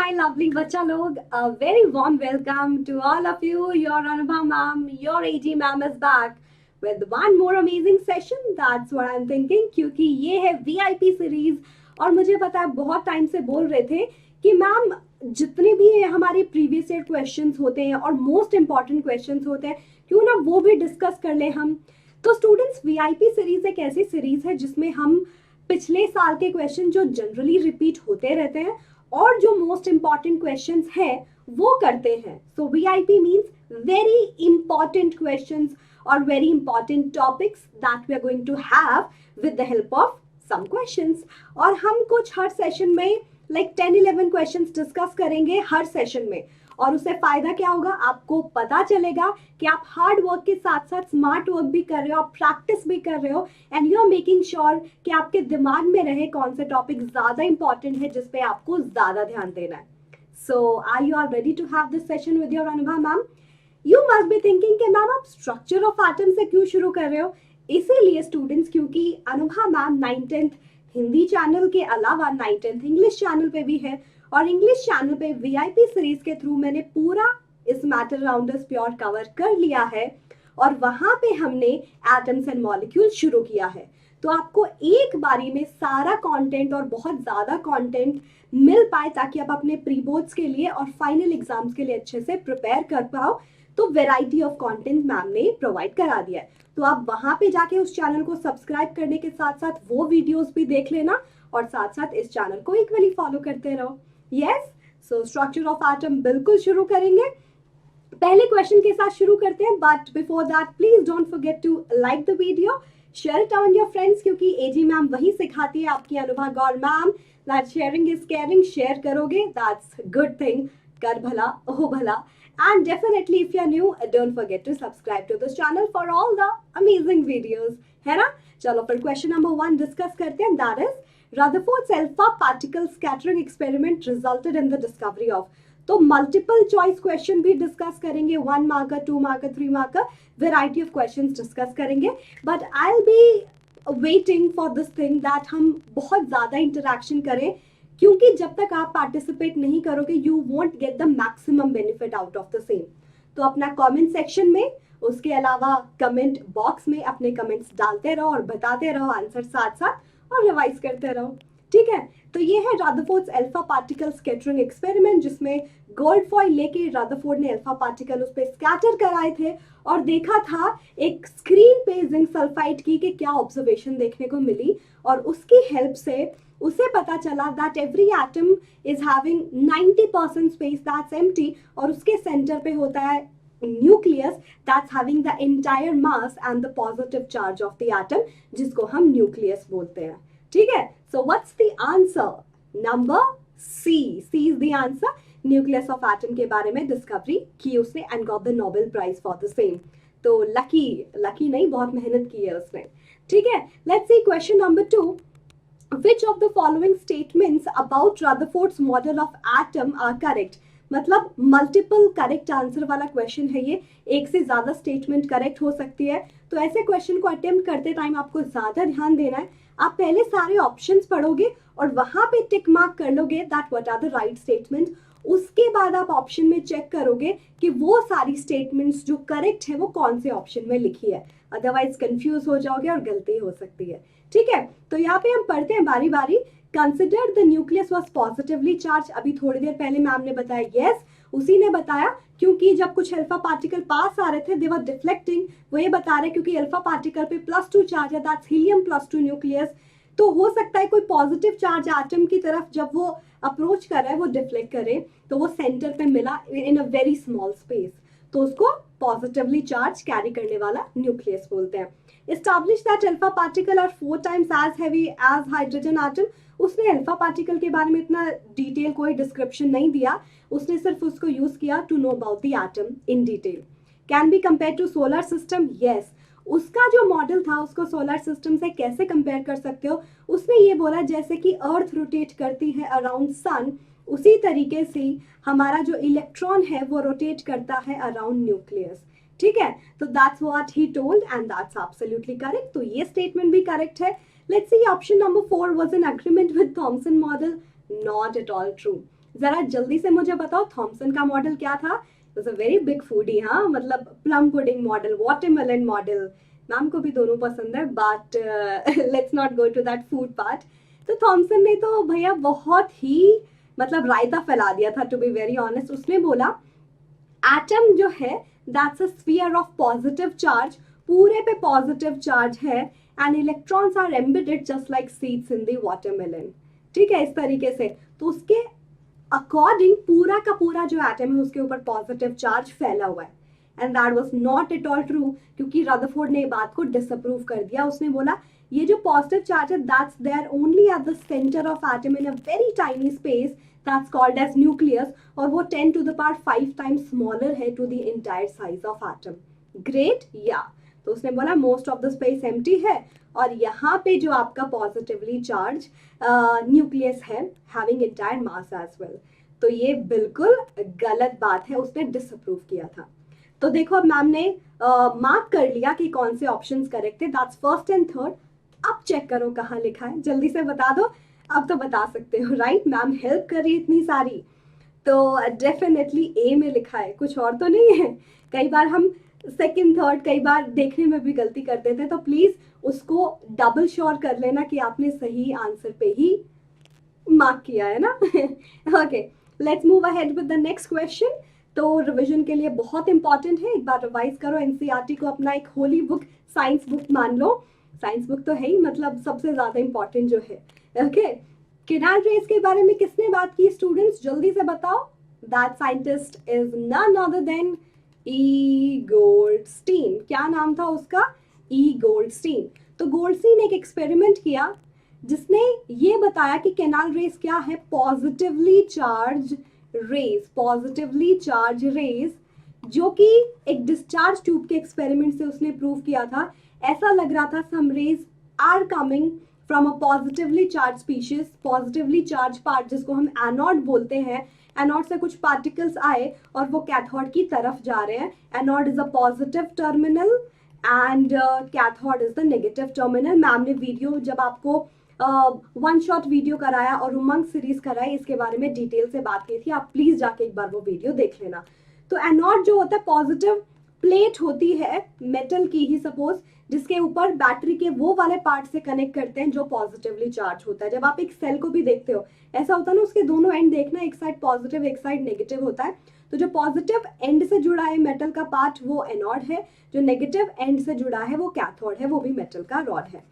my lovely बच्चा लोग, a very warm welcome to all of you. Your Anubha ma'am, your AG ma'am is back with one more amazing session. That's what I'm thinking, क्योंकि ये है VIP series और मुझे पता है बहुत टाइम से बोल रहे थे कि मैम जितने भी हमारे प्रीवियस ईयर क्वेश्चंस होते हैं और मोस्ट इम्पॉर्टेंट क्वेश्चंस होते हैं, क्यों ना वो भी डिस्कस कर ले हम। तो स्टूडेंट्स, VIP सीरीज एक ऐसी सीरीज है जिसमें हम पिछले साल के क्वेश्चन जो जनरली रिपीट होते रहते हैं और जो मोस्ट इंपॉर्टेंट क्वेश्चंस है वो करते हैं। So VIP means very important questions और very important topics that we are going to have with the help of some questions. और हम कुछ हर सेशन में लाइक 10-11 क्वेश्चंस डिस्कस करेंगे हर सेशन में, और उससे फायदा क्या होगा, आपको पता चलेगा कि आप हार्ड वर्क के साथ साथ स्मार्ट वर्क भी कर रहे हो, आप प्रैक्टिस भी कर रहे हो, and you are making sure कि आपके दिमाग में रहे कौन से टॉपिक ज्यादा इंपॉर्टेंट है जिस पे आपको ज्यादा ध्यान देना है। So are you are ready to have this session with your Anubha ma'am? You must be thinking कि मैम आप स्ट्रक्चर ऑफ एटम से क्यों शुरू कर रहे हो? इसीलिए स्टूडेंट्स, क्योंकि Anubha ma'am 9th-10th Hindi channel के अलावा 9th-10th इंग्लिश चैनल पे भी है, और इंग्लिश चैनल पे वीआईपी सीरीज के थ्रू मैंने पूरा इस matter around us pure cover कर लिया है, और वहां पे हमने एटम्स एंड मॉलिक्यूल शुरू किया है। तो आपको एक बारी में सारा कंटेंट और बहुत ज्यादा कंटेंट मिल पाए ताकि आप अपने प्री बोर्ड्स के लिए और फाइनल एग्जाम्स के लिए अच्छे से प्रिपेयर कर पाओ। तो वेराइटी ऑफ कंटेंट मैम ने प्रोवाइड करा दिया है, तो आप वहां पे जाके उस चैनल को सब्सक्राइब करने के साथ साथ वो वीडियोस भी देख लेना, और साथ साथ इस चैनल को इक्वली फॉलो करते रहो। Yes, so structure of atom बिल्कुल शुरू करेंगे। पहले क्वेश्चन के साथ शुरू करते हैं, but before that please don't forget to like the video, share it on your friends, क्योंकि एजी मैम वही सिखाती है आपकी Anubha Gaur ma'am that sharing is caring. Share करोगे दैट्स गुड थिंग, कर भला हो भला। And definitely if you're new, don't forget to subscribe to this channel for all the amazing videos, है ना? चलो फिर क्वेश्चन नंबर 1 डिस्कस करते हैं, that is Rutherford's alpha particle scattering experiment resulted in the discovery of। तो multiple choice question भी discuss करेंगे, 1 marker, 2 marker, 3 marker, variety of questions discuss करेंगे, but I will be waiting for this thing that हम बहुत ज्यादा interaction करें, क्योंकि जब तक आप पार्टिसिपेट नहीं करोगे you won't get the maximum benefit out of the same. तो अपना कमेंट सेक्शन में, उसके अलावा कमेंट बॉक्स में अपने कमेंट्स डालते रहो और बताते रहो आंसर साथ साथ, और रिवाइज करते रहो, ठीक है? तो ये है Rutherford's alpha particle scattering experiment, जिसमें गोल्ड फॉइल लेके रदरफोर्ड ने अल्फा पार्टिकल उस पर स्कैटर कराए थे और देखा था एक स्क्रीन पे जिंक सल्फाइड की कि क्या ऑब्जर्वेशन देखने को मिली, और उसकी हेल्प से उसे पता चला that every atom is having 90% space that's empty, और उसके सेंटर पे होता है nucleus that's having the entire mass and the positive charge of the atom, जिसको हम न्यूक्लियस बोलते हैं, ठीक है? So what's the answer? Number C is the answer. Nucleus of atom के बारे में डिस्कवरी की उसने and got the Nobel prize for the same. तो लकी नहीं, बहुत मेहनत की है उसने, ठीक है? Let's C question number 2। Which of the following statements about Rutherford's model of atom are correct? मतलब मल्टीपल करेक्ट आंसर वाला क्वेश्चन है ये, एक से ज्यादा स्टेटमेंट करेक्ट हो सकती है। तो ऐसे क्वेश्चन को अटेम्प्ट करते टाइम आपको ज्यादा ध्यान देना है। आप पहले सारे ऑप्शंस पढ़ोगे और वहां पे टिक मार्क कर लोगे that what are the right statement. उसके बाद आप ऑप्शन में चेक करोगे कि वो सारी स्टेटमेंट्स जो करेक्ट है वो कौन से ऑप्शन में लिखी है, अदरवाइज कंफ्यूज हो जाओगे और गलती हो सकती है, ठीक है? तो यहाँ पे हम पढ़ते हैं बारी बारी। Consider the nucleus was positively charge, अभी थोड़ी देर पहले मैम ने बताया, यस उसी ने बताया, क्योंकि जब कुछ अल्फा पार्टिकल पास आ रहे थे दे वर डिफ्लेक्टिंग, वो ये बता रहे क्योंकि अल्फा पार्टिकल पे +2 चार्ज है, दैट्स हीलियम +2 न्यूक्लियस। तो हो सकता है कोई पॉजिटिव चार्ज एटम की तरफ जब वो अप्रोच कर रहा है वो डिफ्लेक्ट करे, तो वो सेंटर पे मिला इन अ वेरी स्मॉल स्पेस, तो उसको पॉजिटिवली चार्ज कैरी करने वाला न्यूक्लियस बोलते हैं। Establish that alpha particle are 4 times as heavy as hydrogen atom। उसने अल्फा पार्टिकल के बारे में इतना डिटेल कोई डिस्क्रिप्शन नहीं दिया, उसने सिर्फ उसको यूज किया to know about the atom in detail. Can be compare to solar system, yes उसका जो मॉडल था उसको सोलर सिस्टम से कैसे कंपेयर कर सकते हो? उसने ये बोला जैसे कि अर्थ रोटेट करती है अराउंड सन, उसी तरीके से हमारा जो इलेक्ट्रॉन है वो रोटेट करता है अराउंड न्यूक्लियस, ठीक है? तो that's what he told and that's absolutely correct. तो ये स्टेटमेंट भी करेक्ट है। Let's see option number 4 was in agreement with Thomson model, not at all true. जरा जल्दी से मुझे बताओ थॉमसन का मॉडल क्या था? It was a very big foodie, हाँ, मतलब plum pudding model, watermelon model, ma'am को भी दोनों पसंद है, but let's not go to that food part. तो थॉमसन ने तो भैया बहुत ही मतलब रायता फैला दिया था, टू बी वेरी ऑनेस्ट। उसने बोला एटम जो है that's a sphere of positive charge, पूरे पे पॉजिटिव चार्ज है, and electrons are embedded just like seeds in the watermelon. ठीक है, इस तरीके से। तो उसके अकॉर्डिंग पूरा का पूरा जो एटम है उसके ऊपर पॉजिटिव चार्ज फैला हुआ है, and that was not at all true, क्योंकि रदरफोर्ड ने ये बात को डिसअप्रूव कर दिया। उसने बोला ये जो पॉजिटिव चार्ज है that's there only at the center of atom in a very tiny space that's called as nucleus, और वो 10 to the power 5 times smaller है to the entire size of atom. Great, या तो उसने बोला most of the space empty है, और यहाँ पे जो आपका पॉजिटिवली चार्ज न्यूक्लियस है having entire mass as well. तो ये बिल्कुल गलत बात है, उसने डिसअप्रूव किया था। तो देखो अब मैम ने मार्क कर लिया कि कौन से ऑप्शंस करेक्ट थे, दैट्स फर्स्ट एंड थर्ड। अब चेक करो कहाँ लिखा है, जल्दी से बता दो। अब तो बता सकते हो, राइट? मैम हेल्प कर रही है इतनी सारी, तो डेफिनेटली ए में लिखा है, कुछ और तो नहीं है। कई बार हम सेकंड थर्ड कई बार देखने में भी गलती कर देते हैं, तो प्लीज उसको डबल श्योर कर लेना कि आपने सही आंसर पे ही मार्क किया है ना। Okay, let's move ahead with the next question. तो रिवीजन के लिए बहुत इंपॉर्टेंट है, एक बार रिवाइज करो। एनसीईआरटी को अपना एक होली बुक, साइंस बुक मान लो। साइंस बुक तो है ही, मतलब सबसे ज्यादा इंपॉर्टेंट जो है। ओके, किनाल रेस के बारे में किसने बात की स्टूडेंट्स, जल्दी से बताओ। That scientist is none other than E Goldstein. क्या नाम था उसका? E Goldstein. तो गोल्डस्टीन एक एक्सपेरिमेंट किया जिसने ये बताया कि कैनाल रेस क्या है, positively charge rays, positively charge rays, जो कि एक डिस्चार्ज ट्यूब के एक्सपेरिमेंट से उसने प्रूव किया था। ऐसा लग रहा था some rays are coming from a positively charge species, positively charge part जिसको हम एनोड बोलते हैं। एनोड से कुछ पार्टिकल्स आए और वो कैथोड की तरफ जा रहे हैं। Anode is a positive terminal and cathode is the negative terminal. Ma'am ने वीडियो जब आपको वन शॉट वीडियो कराया और उमंग सीरीज कराई, इसके बारे में डिटेल से बात की थी, आप प्लीज जाके एक बार वो वीडियो देख लेना। तो एनोड जो होता है पॉजिटिव प्लेट होती है मेटल की ही सपोज, जिसके ऊपर बैटरी के वो वाले पार्ट से कनेक्ट करते हैं जो पॉजिटिवली चार्ज होता है। जब आप एक सेल को भी देखते हो ऐसा होता है ना, उसके दोनों एंड देखना, एक साइड पॉजिटिव एक साइड नेगेटिव होता है। तो जो पॉजिटिव एंड से जुड़ा है मेटल का पार्ट वो एनोड है, जो नेगेटिव एंड से जुड़ा है वो कैथोड है, वो भी मेटल का रॉड है।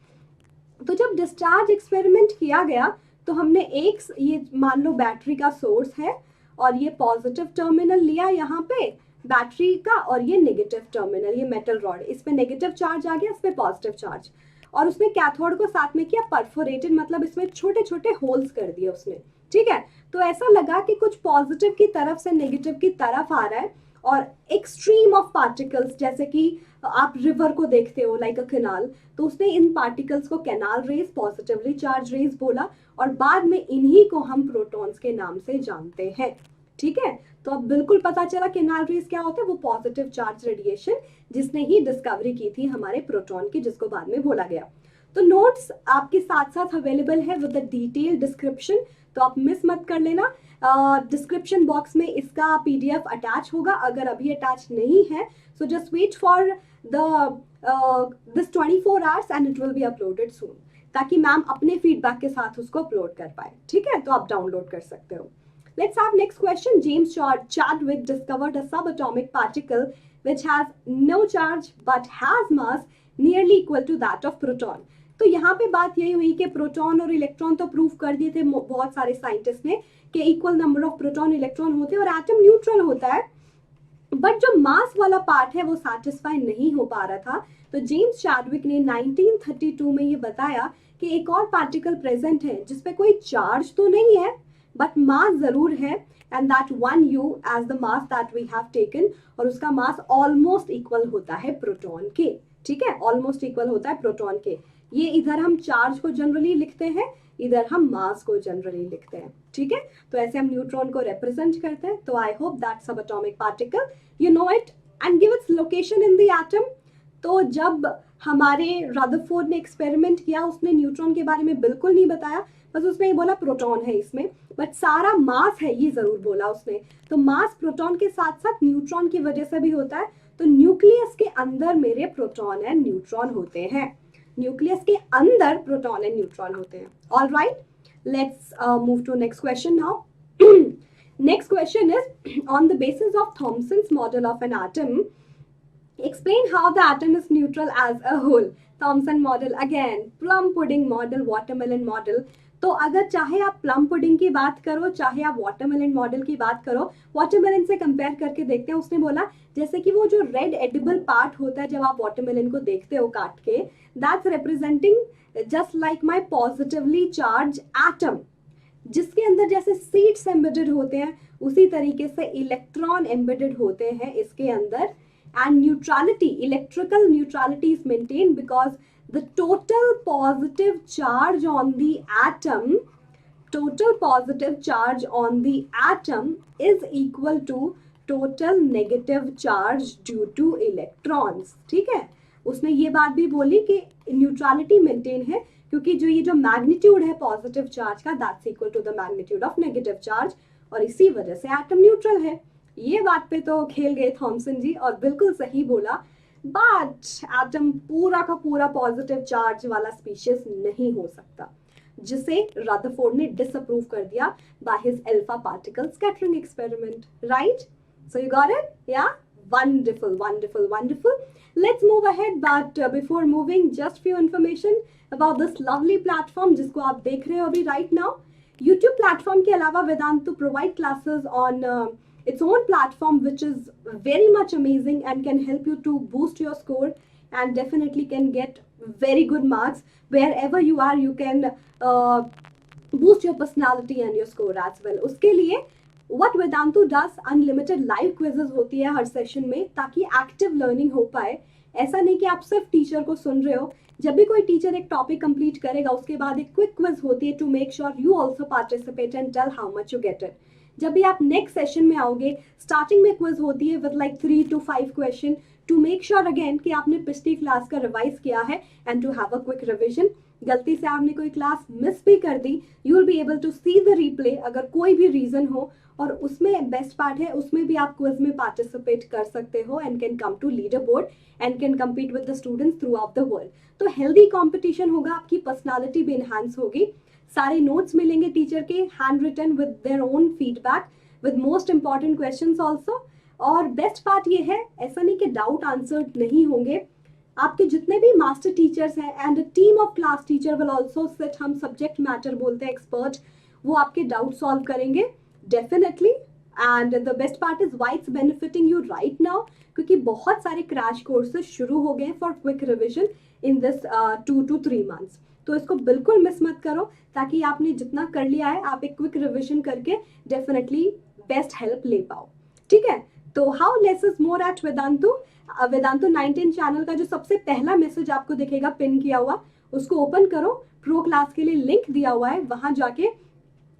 तो जब डिस्चार्ज एक्सपेरिमेंट किया गया तो हमने एक, ये मान लो बैटरी का सोर्स है और ये पॉजिटिव टर्मिनल लिया यहाँ पे बैटरी का, और ये नेगेटिव टर्मिनल, ये मेटल रॉड, इस पे नेगेटिव चार्ज आ गया, इस पे पॉजिटिव चार्ज, और उसने कैथोड को साथ में किया परफोरेटेड, मतलब इसमें छोटे छोटे होल्स कर दिए उसने। ठीक है, तो ऐसा लगा कि कुछ पॉजिटिव की तरफ से नेगेटिव की तरफ आ रहा है, और एक स्ट्रीम ऑफ पार्टिकल्स, जैसे कि आप रिवर को देखते हो लाइक अ कैनाल, तो उसने इन पार्टिकल्स को canal rays, positively charge rays बोला, और बाद में इन्हीं को हम प्रोटॉन्स के नाम से जानते हैं। ठीक है, तो अब बिल्कुल पता चला कैनाल रेस क्या होता है, वो पॉजिटिव चार्ज रेडिएशन जिसने ही डिस्कवरी की थी हमारे प्रोटॉन की, जिसको बाद में बोला गया। तो नोट्स आपके साथ साथ अवेलेबल है विद द डिटेल डिस्क्रिप्शन, तो आप मिस मत कर लेना। डिस्क्रिप्शन बॉक्स में इसका पीडीएफ अटैच होगा, अगर अभी अटैच नहीं है so just wait for this 24 hours and it will be uploaded soon, ताकि मैम अपने फीडबैक के साथ उसको अपलोड कर पाए। ठीक है, तो आप डाउनलोड कर सकते हो। Let's have next question. James Chadwick discovered a subatomic particle which has no charge but has mass nearly equal to that of proton. तो यहाँ पे बात यही हुई कि प्रोटॉन और इलेक्ट्रॉन तो प्रूव कर दिए थे बहुत सारे साइंटिस्ट ने कि equal number of proton electron होते हैं और एटम न्यूट्रल होता है, बट जो मास वाला पार्ट है वो सेटिस्फाई नहीं हो पा रहा था। तो जेम्स चैडविक ने 1932 में ये बताया कि एक और पार्टिकल प्रेजेंट है जिसपे कोई चार्ज तो नहीं है बट मास जरूर है, and that one you as the mass that we have taken, और उसका मास ऑलमोस्ट इक्वल होता है प्रोटॉन के। ठीक है, ऑलमोस्ट इक्वल होता है प्रोटॉन के। ये इधर हम चार्ज को जनरली लिखते हैं, इधर हम मास को जनरली लिखते हैं। ठीक है, तो ऐसे हम न्यूट्रॉन को रिप्रेजेंट करते हैं। तो I hope that subatomic particle you know it and give its location in the atom. तो जब हमारे रदरफोर्ड ने एक्सपेरिमेंट किया, उसने न्यूट्रॉन के बारे में बिल्कुल नहीं बताया, बस उसने ये बोला प्रोटॉन है इसमें, बट सारा मास है ये जरूर बोला उसने। तो मास प्रोटॉन के साथ साथ न्यूट्रॉन की वजह से भी होता है। तो न्यूक्लियस के अंदर मेरे प्रोटॉन एंड न्यूट्रॉन होते हैं, न्यूक्लियस के अंदर प्रोटॉन एंड न्यूट्रॉन होते हैं। All right, let's move to next question now. Next question is, on the basis of Thomson's model of an atom, explain how the atom is neutral as a whole. Thomson model again, plum pudding model, watermelon model. तो अगर चाहे आप plum pudding की बात करो, चाहे आप watermelon model की बात करो, वाटरमेलन से कंपेयर करके देखते हैं। उसने बोला जैसे कि वो जो रेड एडिबल पार्ट होता है जब आप वाटरमेलन को देखते हो काट के, that's representing just like my positively charge atom, जिसके अंदर जैसे सीड्स एम्बेडेड होते हैं उसी तरीके से इलेक्ट्रॉन एम्बेडेड होते हैं इसके अंदर। And neutrality, electrical neutrality is maintain because the total positive charge on the atom, total positive charge on the atom is equal to total negative charge due to electrons. ठीक है, उसने ये बात भी बोली कि न्यूट्रलिटी मेंटेन है क्योंकि जो ये जो मैग्नीट्यूड है पॉजिटिव चार्ज का, that's equal to the magnitude of negative charge, और इसी वजह से एटम न्यूट्रल है। ये बात पे तो खेल गए थॉमसन जी और बिल्कुल सही बोला, बट एटम पूरा का पूरा पॉजिटिव चार्ज वाला स्पीशीज नहीं हो सकता, जिसे रदरफोर्ड ने डिसअप्रूव कर दिया by his alpha particle scattering experiment. Right, so you got it, या wonderful wonderful wonderful. Let's move ahead, but before moving just few information about this lovely platform जिसको आप देख रहे हो अभी राइट नाउ। यूट्यूब प्लेटफॉर्म के अलावा Vedantu provide classes on its own platform, which is very much amazing and can help you to boost your score and definitely can get very good marks wherever you are. You can boost your personality and your score as well. उसके लिए what Vedantu does, unlimited live quizzes होती है हर session में ताकि active learning हो पाए। ऐसा नहीं कि आप सिर्फ टीचर को सुन रहे हो, जब भी कोई टीचर एक टॉपिक कंप्लीट करेगा उसके बाद एक क्विक क्विज होती है to make sure you also participate and tell how much you get it. जब भी आप नेक्स्ट सेशन में आओगे, स्टार्टिंग में क्विज होती है with like 3 to 5 question to make sure again कि आपने पिछली क्लास का रिवाइज किया है and to have a quick revision. गलती से आपने कोई क्लास मिस भी कर दी, you will be able to see the replay अगर कोई भी रीजन हो, और उसमें बेस्ट पार्ट है उसमें भी आप क्विज में पार्टिसिपेट कर सकते हो and can come to leader board and can compete with the students throughout the world. तो हेल्दी कॉम्पिटिशन होगा, आपकी पर्सनैलिटी भी इनहांस होगी, सारे नोट्स मिलेंगे टीचर के handwritten with their own feedback with most important questions also. और best part ये है, ऐसा नहीं कि डाउट आंसर्ड नहीं होंगे, आपके जितने भी मास्टर टीचर्स हैं and a team of class teacher will also sit, हम सब्जेक्ट मैटर बोलते हैं एक्सपर्ट, वो आपके डाउट सॉल्व करेंगे definitely. And the best part is why it's benefiting you right now, क्योंकि बहुत सारे क्रैश कोर्सेज शुरू हो गए for quick revision in this 2 to 3 months। तो इसको बिल्कुल मिस मत करो ताकि आपने जितना कर लिया है आप एक क्विक रिविजन करके डेफिनेटली बेस्ट हेल्प ले पाओ। ठीक है, तो how less is more at Vedantu. Vedantu 19 channel का जो सबसे पहला मैसेज आपको दिखेगा पिन किया हुआ, उसको ओपन करो, प्रो क्लास के लिए लिंक दिया हुआ है, वहां जाके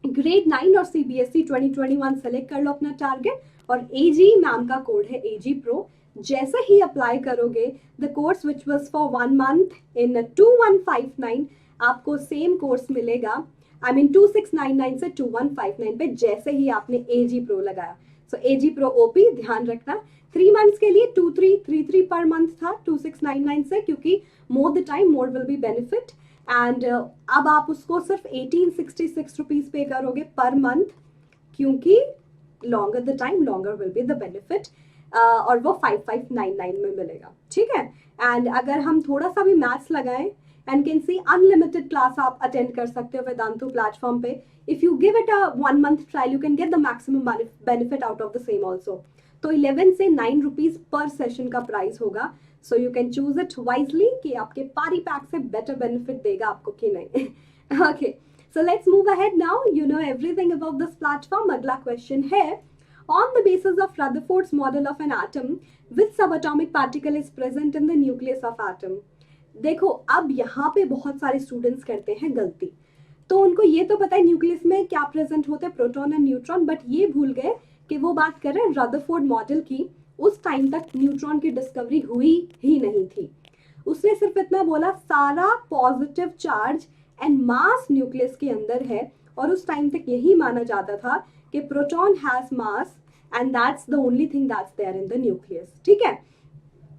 ग्रेड 9 और CBSE 2021 सेलेक्ट कर लो अपना टारगेट, और AG मैम का कोड है AG Pro। जैसे ही अप्लाई करोगे the course which was for 1 month इन 2159, आपको सेम कोर्स मिलेगा, आई मीन 2699 से 2159 पे, जैसे ही आपने AG Pro लगाया। सो AG Pro OP ध्यान रखना, 3 months के लिए 2333 पर मंथ था 2699 से, क्योंकि more the time more will be benefit. And अब आप उसको सिर्फ 1866 रुपीज पे करोगे पर मंथ, क्योंकि longer the time longer will be the benefit, और वो 5599 में मिलेगा। ठीक है, एंड अगर हम थोड़ा सा भी मैथ्स लगाएं and can see unlimited class आप अटेंड कर सकते हो वेदांतु प्लेटफॉर्म पे। If you give it a 1 month trial you can get the maximum benefit out of the same also. तो 11 से 9 रुपीज पर सेशन का प्राइस होगा, so you can choose it wisely कि आपके पारी पैक से बेटर बेनिफिट देगा आपको कि नहीं। Okay, so let's move ahead now, you know everything about this platform. अगला क्वेश्चन है, on the basis of Rutherford's model of an atom, which subatomic particle is present in the nucleus of atom? देखो, अब यहाँ पे बहुत सारे students करते हैं गलती, तो उनको ये तो पता है न्यूक्लियस में क्या प्रेजेंट होते हैं, प्रोटॉन एंड न्यूट्रॉन, बट ये भूल गए कि वो बात कर रहे हैं रदरफोर्ड मॉडल की। उस टाइम तक न्यूट्रॉन की डिस्कवरी हुई ही नहीं थी। उसने सिर्फ इतना बोला सारा positive charge and mass nucleus के अंदर है, और उस टाइम तक यही माना जाता था कि proton has mass and that's the only thing that's there in the nucleus. ठीक है,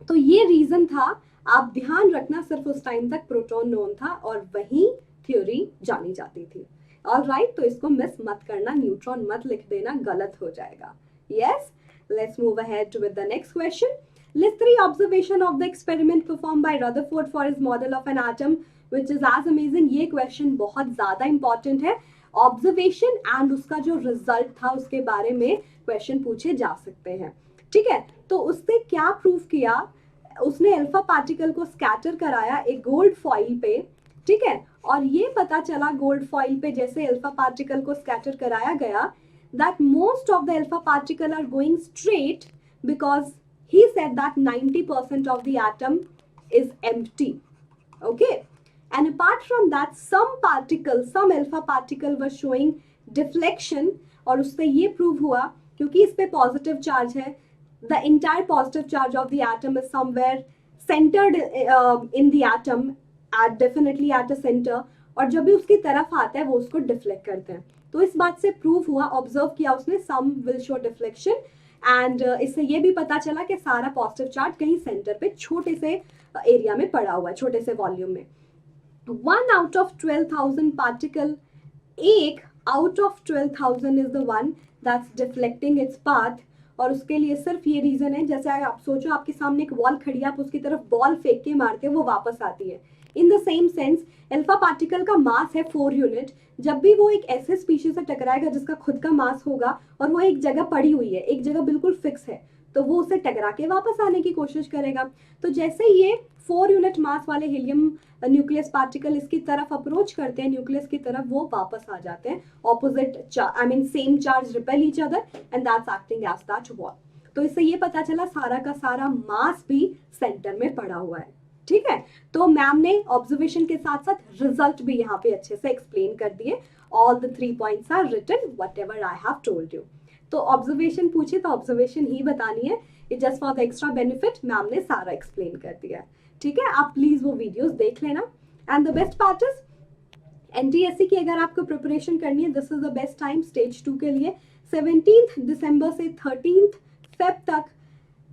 तो ये रीजन था, आप ध्यान रखना, सिर्फ उस टाइम तक प्रोटॉन नोन था और वही थ्योरी जानी जाती थी। ऑलराइट, तो इसको मिस मत करना, न्यूट्रॉन मत लिख देना, गलत हो जाएगा। Yes, let's move ahead with the next question. List 3 observation of the experiment performed by Rutherford for his model of an atom which is as amazing. ये question बहुत ज़्यादा important है। Observation and उसका जो result था उसके बारे में question पूछे जा सकते हैं। ठीक है, तो उसने क्या प्रूव किया, उसने अल्फा पार्टिकल को स्कैटर कराया एक गोल्ड फॉइल पे। ठीक है, और ये पता चला गोल्ड फॉइल पे जैसे अल्फा पार्टिकल को स्कैटर कराया गया that most of the alpha particle are going straight because he said that 90% of the atom is empty. Okay, and apart from that some alpha particle were showing deflection, और उससे ये prove हुआ क्योंकि इस पे positive charge है, the entire positive charge of the atom is somewhere centered in the atom definitely at a center, और जब भी उसकी तरफ आता है वो उसको डिफ्लेक्ट करते हैं। तो इस बात से प्रूव हुआ, ऑब्जर्व किया उसने, सम विल शो डिफ्लेक्शन, एंड इससे ये भी पता चला कि सारा पॉजिटिव चार्ज कहीं सेंटर पे छोटे से एरिया में पड़ा हुआ है, छोटे से वॉल्यूम में। 1 out of 12,000 पार्टिकल, एक out of 12,000 is the one that's deflecting its path, और उसके लिए सिर्फ ये रीजन है, जैसे आप सोचो आपके सामने एक वॉल खड़ी है, आप उसकी तरफ बॉल फेंक के मारते हो वो वापस आती है। In the same sense alpha particle का मास है 4 यूनिट, जब भी वो एक ऐसे स्पीशीज से टकराएगा जिसका खुद का मास होगा और वो एक जगह पड़ी हुई है, एक जगह बिल्कुल फिक्स है, तो वो उसे टकरा के वापस आने की कोशिश करेगा। तो जैसे ये 4 यूनिट मास वाले हीलियम न्यूक्लियस पार्टिकल इसकी तरफ अप्रोच करते हैं, न्यूक्लियस की तरफ, वो वापस आ जाते हैं opposite, same charge repel each other and that's acting as that wall. तो इससे ये पता चला सारा का सारा मास भी सेंटर में पड़ा हुआ है। ठीक है, तो मैम ने ऑब्जर्वेशन के साथ साथ रिजल्ट भी यहाँ पे अच्छे से एक्सप्लेन कर दिए। All the 3 points are written whatever I have told you. तो ऑब्जर्वेशन पूछे तो ऑब्जर्वेशन ही बतानी है, it just for the extra benefit ma'am ने सारा एक्सप्लेन कर दिया है। ठीक है, आप प्लीज वो वीडियोस देख लेना। And the best part is NTSC की अगर आपको प्रिपरेशन करनी है, this is the best time stage 2 के लिए। 17 दिसंबर से 13 फेब तक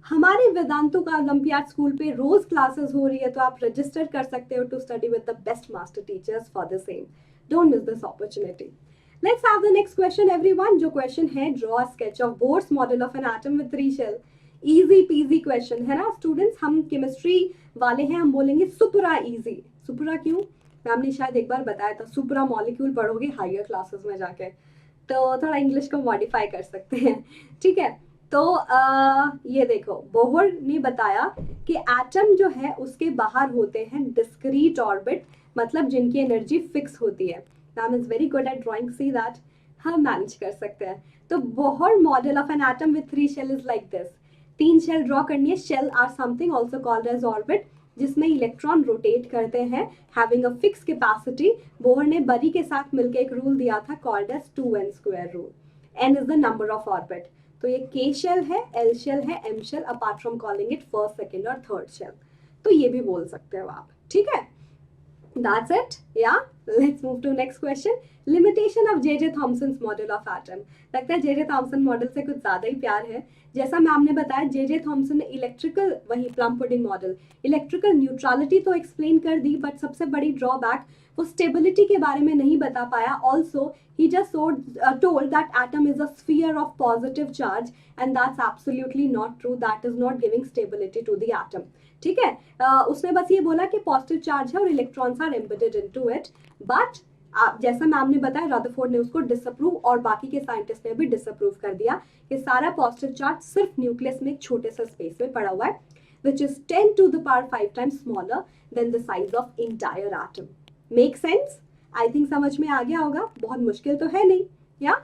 हमारे वेदांतु का ओलंपियाड स्कूल पे रोज क्लासेस हो रही है, तो आप रजिस्टर कर सकते हो to study with the best master teachers for the same. Don't miss this opportunity. Let's have the next question everyone. जो क्वेश्चन है, draw a sketch of Bohr's model of an atom with 3 shell. Easy peasy question है ना students, हम chemistry वाले हैं, हम बोलेंगे सुपरा easy. सुपरा क्यों? मैम ने शायद एक बार बताया था, सुपरा मॉलिक्यूल पढ़ोगे हायर क्लासेस में जाके, तो थोड़ा इंग्लिश को मॉडिफाई कर सकते हैं। ठीक है, तो ये देखो, बोहर ने बताया कि एटम जो है उसके बाहर होते हैं डिस्क्रीट ऑर्बिट, मतलब जिनकी एनर्जी फिक्स होती है। Ma'am is very good at drawing, see that हम मैनेज कर सकते हैं। तो Bohr model of an atom with 3 shell is like this. 3 shell draw करनी है। Shell are something also called as orbit, जिसमें इलेक्ट्रॉन रोटेट करते हैं having a fix capacity. Bohr ने बरी के साथ मिलकर एक रूल दिया था called as 2n² rule. n is the number of orbit. तो ये K शेल है, L शेल है, M shell, apart from calling it first, second और थर्ड शेल। तो ये भी बोल सकते हो आप। ठीक है, that's it. Yeah, let's move to next question. Limitation of J.J. Thomson's model of atom. लगता है J.J. Thomson मॉडल से कुछ ज्यादा ही प्यार है। जैसा मैम ने बताया, J.J. थॉमसन ने इलेक्ट्रिकल, वही plum pudding model, electrical neutrality तो एक्सप्लेन कर दी, बट सबसे बड़ी ड्रॉबैक वो स्टेबिलिटी के बारे में नहीं बता पाया। Also he just told that atom is a sphere of positive charge and that's absolutely not true. That is not giving stability to the atom. ठीक है, उसने बस ये बोला कि पॉजिटिव चार्ज है और electrons are embedded into it, but जैसा मैम ने बताया, रदरफोर्ड ने उसको डिसअप्रूव और बाकी के साइंटिस्ट ने भी डिसअप्रूव कर दिया कि सारा पॉजिटिव चार्ज सिर्फ न्यूक्लियस में एक छोटे से स्पेस में पड़ा हुआ है, which is 10 to the power 5 times smaller than the size of entire atom. Make sense? I think समझ में आ गया होगा, बहुत मुश्किल तो है नहीं। या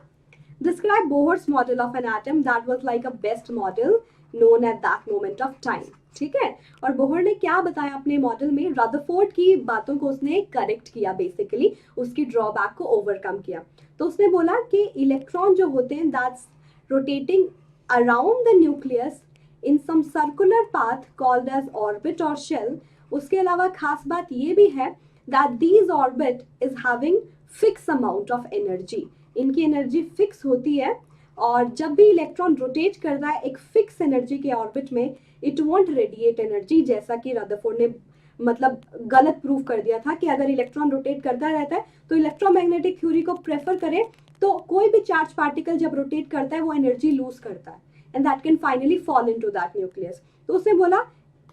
Describe Bohr's model of an atom that was like a best model known at that moment of time. ठीक है, और बोहर ने क्या बताया अपने मॉडल में, रदरफोर्ड की बातों को उसने करेक्ट किया, बेसिकली उसकी ड्रॉबैक को ओवरकम किया। तो उसने बोला कि इलेक्ट्रॉन जो होते हैं that's rotating around the nucleus in some circular path called as orbit और शेल, उसके अलावा खास बात ये भी है that these orbit is having fix amount of energy, इनकी एनर्जी फिक्स होती है, और जब भी इलेक्ट्रॉन रोटेट करता है एक फिक्स एनर्जी के ऑर्बिट में, इट वॉन्ट रेडिएट एनर्जी, जैसा कि रदरफोर्ड ने मतलब गलत प्रूव कर दिया था कि अगर इलेक्ट्रॉन रोटेट करता रहता है तो इलेक्ट्रोमैग्नेटिक थ्योरी को प्रेफर करें तो कोई भी चार्ज पार्टिकल जब रोटेट करता है वो एनर्जी लूज करता है and that can finally fall into that nucleus. तो उसने बोला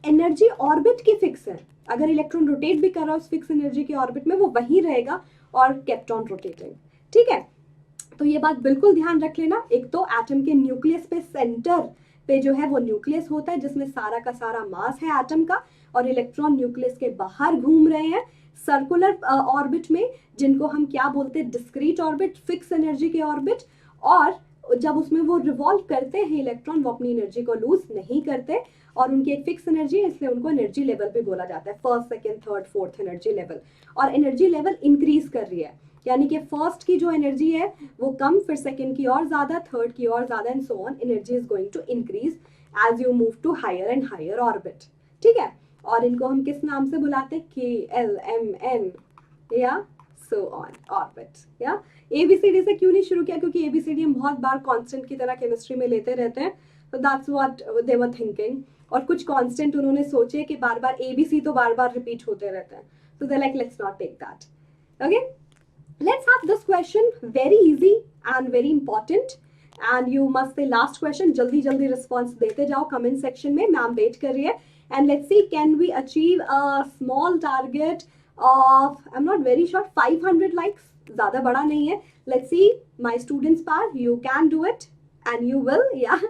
एनर्जी ऑर्बिट की फिक्स है, अगर इलेक्ट्रॉन रोटेट भी कर रहा है उस फिक्स एनर्जी के ऑर्बिट में वो वही रहेगा और केप्ट ऑन रोटेटिंग। ठीक है, तो ये बात बिल्कुल ध्यान रख लेना। एक तो एटम के न्यूक्लियस पे सेंटर पे जो है वो न्यूक्लियस होता है जिसमें सारा का सारा मास है एटम का, और इलेक्ट्रॉन न्यूक्लियस के बाहर घूम रहे हैं सर्कुलर ऑर्बिट में, जिनको हम क्या बोलते हैं डिस्क्रीट ऑर्बिट, फिक्स एनर्जी के ऑर्बिट। और जब उसमें वो रिवॉल्व करते हैं इलेक्ट्रॉन वो अपनी एनर्जी को लूज नहीं करते और उनकी एक फिक्स एनर्जी है, इसलिए उनको एनर्जी लेवल भी बोला जाता है, first second third fourth energy level. और एनर्जी लेवल इंक्रीज कर रही है, यानी कि फर्स्ट की जो एनर्जी है वो कम, फिर सेकेंड की और ज्यादा, थर्ड की और ज्यादा, and so on, energy is going to increase as you move to higher and higher orbit. ठीक है, और इनको हम किस नाम से बुलाते हैं, KLMN या सो ऑन ऑर्बिट। या ABCD से क्यों नहीं शुरू किया, क्योंकि ABCD हम बहुत बार कांस्टेंट की तरह केमिस्ट्री में लेते रहते हैं, तो that's what they were thinking. और कुछ कांस्टेंट उन्होंने सोचे कि बार बार ABC तो बार बार रिपीट होते रहते हैं, तो they like let's not take that. Okay, let's have this question, very easy and very important, and you must say last question, jaldi jaldi response dete jao comment section mein, ma'am wait kar rahi hai, and let's see can we achieve a small target of, I'm not very sure, 500 likes, zyada bada nahi hai, let's see my students power, you can do it and you will, yeah.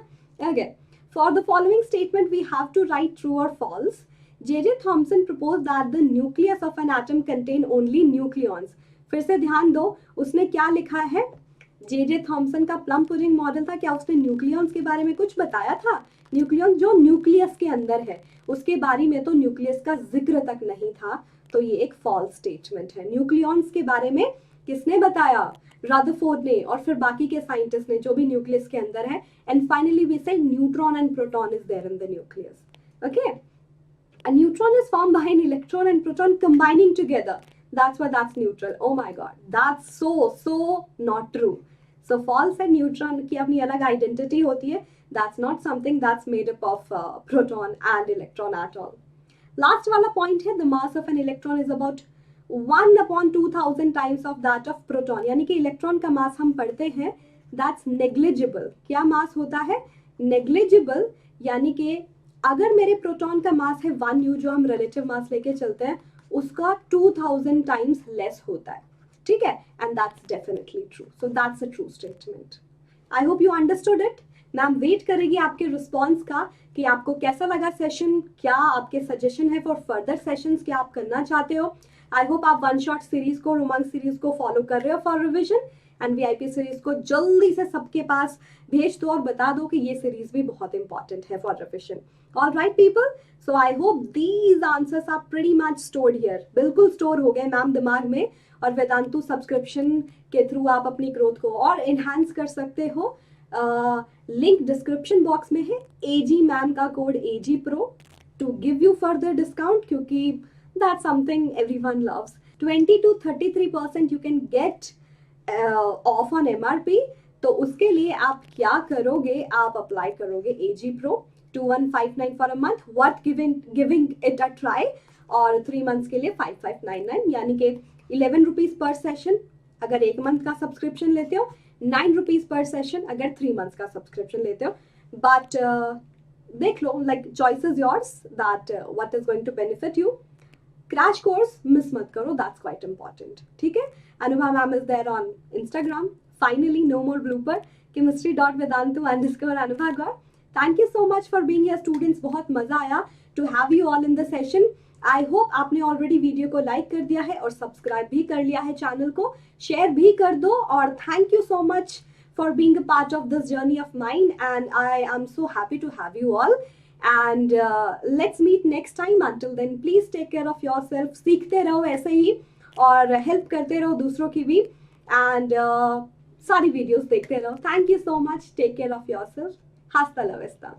Okay, for the following statement we have to write true or false. J.J. Thomson proposed that the nucleus of an atom contain only nucleons. फिर से ध्यान दो, उसने क्या लिखा है, J.J. Thompson का plum pudding model था, क्या उसने न्यूक्लियॉन्स के बारे में कुछ बताया था? न्यूक्लियॉन जो न्यूक्लियस के अंदर है उसके बारे में तो न्यूक्लियस का जिक्र तक नहीं था, तो ये एक फॉल्स स्टेटमेंट है। न्यूक्लियॉन्स के बारे में किसने बताया? रदरफोर्ड ने, और फिर बाकी के साइंटिस्ट ने जो भी न्यूक्लियस के अंदर है। And finally we say neutron and proton is there in the nucleus. Okay, a neutron is formed by an electron and proton combining together. That's why that's neutral. Oh my god, that's so not true. So false है, neutron की अपनी अलग identity होती है, that's not something that's made up of proton and electron at all. Last वाला point है, the mass of an electron is about 1/2000 times of that of proton, यानी कि इलेक्ट्रॉन का मास हम पढ़ते हैं that's negligible. क्या मास होता है? negligible, यानी कि अगर मेरे प्रोटॉन का मास है 1U, जो हम रिलेटिव मास लेके चलते हैं, उसका 2000 टाइम्स लेस होता है। ठीक है, and that's definitely true, so that's a true statement. I hope you understood it. Ma'am wait करेगी आपके रिस्पॉन्स का कि आपको कैसा लगा सेशन, क्या आपके सजेशन है फॉर फर्दर सेशंस, क्या आप करना चाहते हो। आई होप आप वन शॉट सीरीज को, रोमांस सीरीज को फॉलो कर रहे हो for revision, and VIP series को जल्दी से सबके पास भेज दो और बता दो कि ये सीरीज भी बहुत इंपॉर्टेंट है for revision. All right people, so I hope these answers are pretty much stored here. बिल्कुल स्टोर हो गए मैम दिमाग में, और वेदांतु सब्सक्रिप्शन के थ्रू आप अपनी ग्रोथ को और इन्हांस कर सकते हो। लिंक डिस्क्रिप्शन बॉक्स में है, AG मैम का code AG Pro to give you further discount, क्योंकि that's something everyone loves. 20 to 33% you can get off on MRP. तो उसके लिए आप क्या करोगे, आप अप्लाई करोगे AG Pro 2159 for a month, worth giving it a try, और 3 मंथ्स के लिए 5599, यानी कि 11 रुपीज पर सेशन अगर 1 मंथ का सब्सक्रिप्शन लेते हो, 9 रुपीज पर सेशन अगर 3 मंथ्स का सब्सक्रिप्शन लेते हो। बट देख लो, like choice is yours that what is going to benefit you. Crash course miss मत करो, दैट्स क्वाइट इंपॉर्टेंट। ठीक है, Anubha ma'am is there on Instagram, finally no more blooper, chemistry.vedantu_Anubha Gaur। Thank you so much for being here students, बहुत मजा आया to have you all in the session. I hope आपने already video को like कर दिया है और subscribe भी कर लिया है चैनल को, शेयर भी कर दो, और thank you so much for being a part of this journey of mine, and I am so happy to have you all, and let's meet next time. Until then please take care of yourself, सीखते रहो ऐसे ही और help करते रहो दूसरों की भी, and सारी वीडियोस देखते रहो। Thank you so much, take care of yourself, hasta la vista।